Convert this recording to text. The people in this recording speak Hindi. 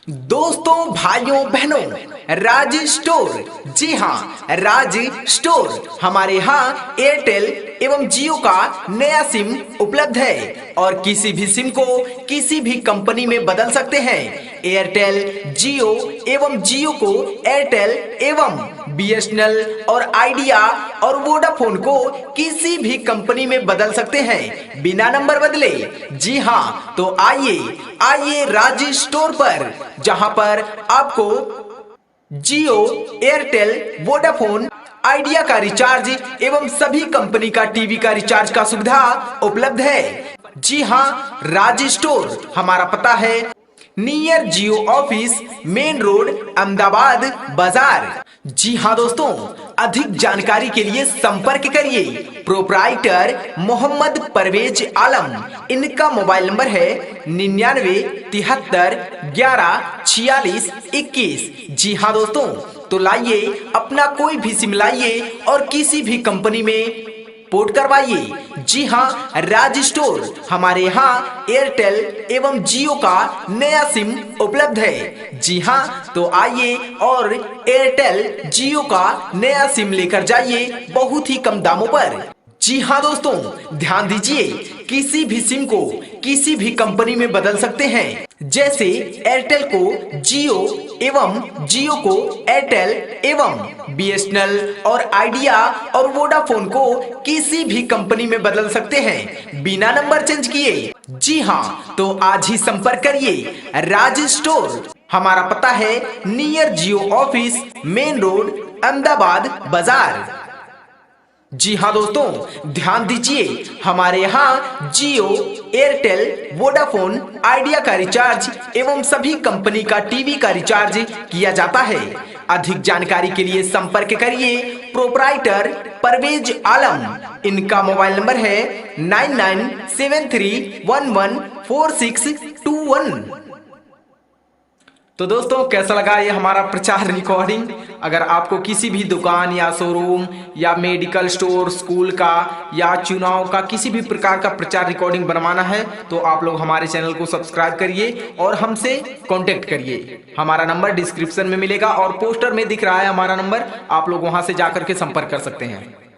दोस्तों, भाइयों बहनों, राज स्टोर, जी हाँ, राज स्टोर हमारे यहाँ एयरटेल एवं जियो का नया सिम उपलब्ध है और किसी भी सिम को किसी भी कंपनी में बदल सकते हैं। एयरटेल, जियो को एयरटेल एवं बीएसएनएल और आइडिया और वोडाफोन को किसी भी कंपनी में बदल सकते हैं बिना नंबर बदले। जी हाँ, तो आइए राज स्टोर पर, जहां पर आपको जियो, एयरटेल, वोडाफोन, आइडिया का रिचार्ज एवं सभी कंपनी का टीवी का रिचार्ज का सुविधा उपलब्ध है। जी हाँ, राज स्टोर हमारा पता है नियर जियो ऑफिस, मेन रोड, अहमदाबाद बाजार। जी हाँ दोस्तों, अधिक जानकारी के लिए संपर्क करिए प्रोप्राइटर मोहम्मद परवेज आलम। इनका मोबाइल नंबर है 99 73 11 46 21। जी हाँ दोस्तों, तो लाइए अपना कोई भी सिम लाइए और किसी भी कंपनी में पोर्ट करवाइए। जी हाँ, राज स्टोर हमारे यहाँ एयरटेल एवं जियो का नया सिम उपलब्ध है। जी हाँ, तो आइए और एयरटेल, जियो का नया सिम लेकर जाइए बहुत ही कम दामों पर। जी हाँ दोस्तों, ध्यान दीजिए, किसी भी सिम को किसी भी कंपनी में बदल सकते हैं। जैसे एयरटेल को जियो एवं जियो को एयरटेल एवं बीएसएनएल और आइडिया और वोडाफोन को किसी भी कंपनी में बदल सकते हैं बिना नंबर चेंज किए। जी हाँ, तो आज ही संपर्क करिए राज स्टोर। हमारा पता है नियर जियो ऑफिस, मेन रोड, अहमदाबाद बाजार। जी हाँ दोस्तों, ध्यान दीजिए, हमारे यहाँ जियो, एयरटेल, वोडाफोन, आइडिया का रिचार्ज एवं सभी कंपनी का टीवी का रिचार्ज किया जाता है। अधिक जानकारी के लिए संपर्क करिए प्रोप्राइटर परवेज आलम। इनका मोबाइल नंबर है 9973114621। तो दोस्तों, कैसा लगा ये हमारा प्रचार रिकॉर्डिंग? अगर आपको किसी भी दुकान या शोरूम या मेडिकल स्टोर, स्कूल का या चुनाव का किसी भी प्रकार का प्रचार रिकॉर्डिंग बनवाना है तो आप लोग हमारे चैनल को सब्सक्राइब करिए और हमसे कांटेक्ट करिए। हमारा नंबर डिस्क्रिप्शन में मिलेगा और पोस्टर में दिख रहा है हमारा नंबर, आप लोग वहां से जाकर के संपर्क कर सकते हैं।